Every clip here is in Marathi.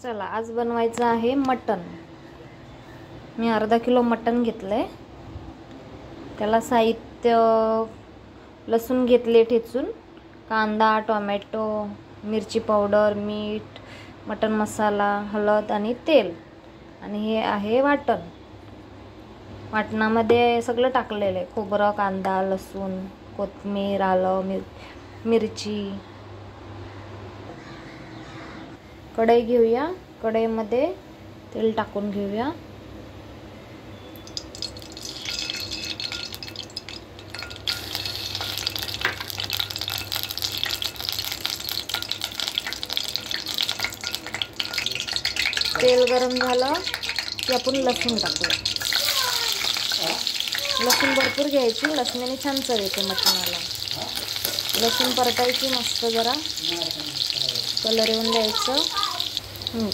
चला आज बनवायचं आहे मटण। मी अर्धा किलो मटण घेतलंय। त्याला साहित्य लसूण घेतले ठेचून, कांदा, टोमॅटो, मिरची पावडर, मीठ, मटण मसाला, हळद आणि तेल। आणि हे आहे वाटण। वाटणामध्ये सगळं टाकलेलं आहे, खोबरं, कांदा, लसूण, कोथिंबीर, आलं, मिरची। कढई घेऊया, कढईमध्ये तेल टाकून घेऊया। तेल गरम झालं की आपण लसूण टाकूया। लसूण भरपूर घ्यायची, लसणाने छान चव येते मटणाला। लसूण परतायची मस्त, जरा कलर येऊन द्यायचं।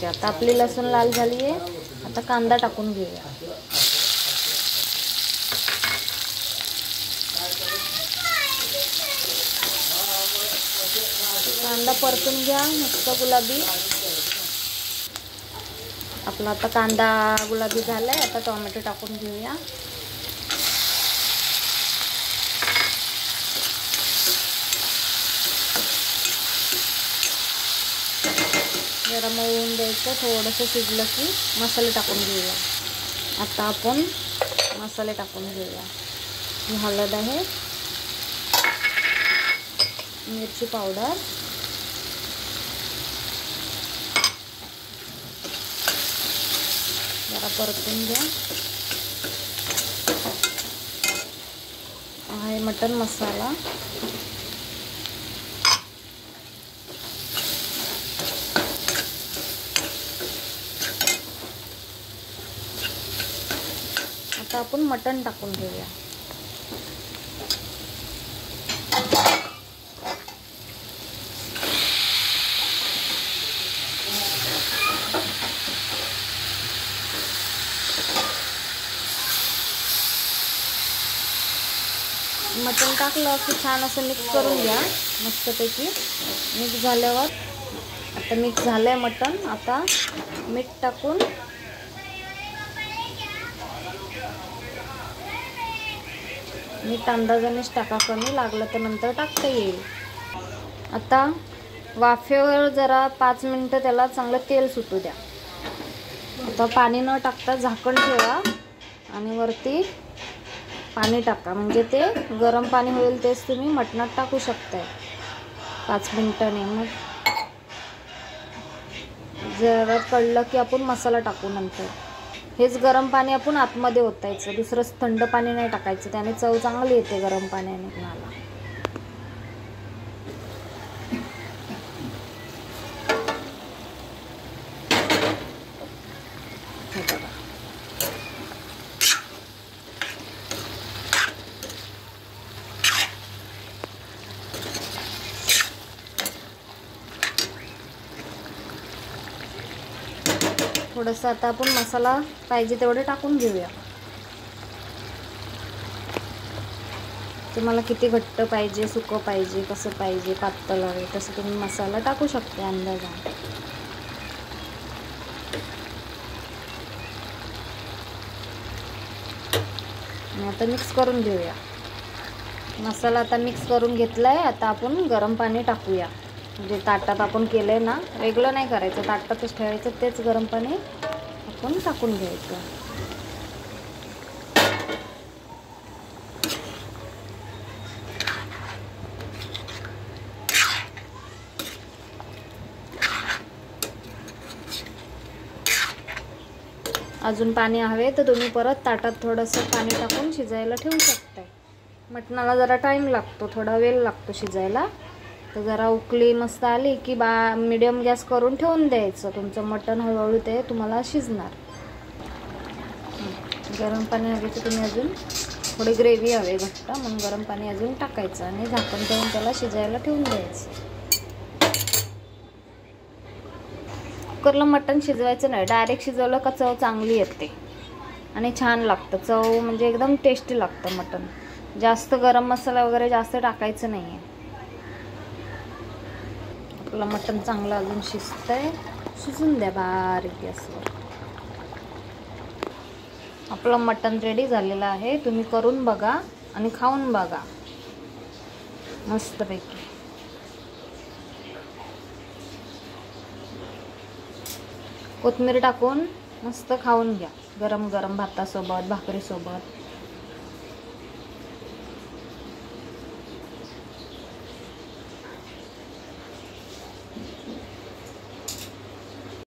आता आपली लसूण लाल झाली आहे। आता कांदा टाकून घेऊया। कांदा परतून घ्या मस्त गुलाबी। आपला आता कांदा गुलाबी झालाय। आता टोमॅटो टाकून घेऊया। जरा मळून द्यायचं, थोडंसं शिजलं की मसाले टाकून घेऊया। आता आपण मसाले टाकून घेऊया। ही हळद आहे, मिरची पावडर, जरा परतून घ्या। आहे मटण मसाला, आता आपण मटण टाकून घेऊया। मटण टाकलं की छान असं मिक्स करून घ्या मस्तपैकी। मिक्स झाल्यावर आता मिक्स झालंय मटण। आता मीठ टाकून मीठ अंदाजानेच टाका, कमी लागलं तर नंतर टाकता येईल। आता वाफेवर जरा 5 मिनिटं त्याला चांगलं तेल सुटू द्या। आता पाणी न टाकता झाकण ठेवा आणि वरती पाणी टाका, म्हणजे ते गरम पाणी होईल तेच तुम्ही मटणात टाकू शकताय 5 मिनिटांनी। मग जरा कळलं की आपण मसाला टाकू। नंतर हेच गरम पाणी आपण आतमध्ये ओतायचं, दुसरं थंड पाणी नाही टाकायचं, त्याने चव चांगली येते गरम पाण्याने तुम्हाला। थोडंसं आता आपण मसाला पाहिजे तेवढे टाकून घेऊया। तुम्हाला किती घट्ट पाहिजे, सुकं पाहिजे, कसं पाहिजे, पातळ हवे तसं तुम्ही मसाला टाकू शकता अंदाजाने। आता मिक्स करून घेऊया मसाला। आता मिक्स करून घेतलाय। आता आपण गरम पाणी टाकूया, म्हणजे ताटात आपण केलंय ना, वेगळं नाही करायचं, ताटातच ठेवायचं, तेच गरम पाणी आपण टाकून घ्यायचं। अजून पाणी हवे तर तुम्ही परत ताटात थोडंसं पाणी टाकून शिजायला ठेवू शकताय। मटणाला जरा टाईम लागतो, थोडा वेळ लागतो शिजायला। तर जरा उकळी मस्त आली की मीडियम गॅस करून ठेवून द्यायचं। तुमचं मटण हळूहळू ते तुम्हाला शिजणार। गरम पाणी हवे तर तुम्ही अजून थोडी ग्रेव्ही हवे घट्ट, म्हणून गरम पाणी अजून टाकायचं आणि झाकण ठेवून त्याला शिजायला ठेवून द्यायचं। कुकरला मटण शिजवायचं नाही, डायरेक्ट शिजवलं का चव चांगली येते आणि छान लागतं। चव म्हणजे एकदम टेस्टी लागतं मटण। जास्त गरम मसाला वगैरे जास्त टाकायचं नाही आहे। आपलं मटण चांगलं अजून शिजतंय, शिजून द्या बारीक गॅसवर. आपलं मटण रेडी झालेलं आहे. तुम्ही करून बघा आणि खाऊन बघा मस्तपैकी. कोथिंबीर टाकून मस्त खाऊन घ्या, गरम गरम भातासोबत, भाकरीसोबत.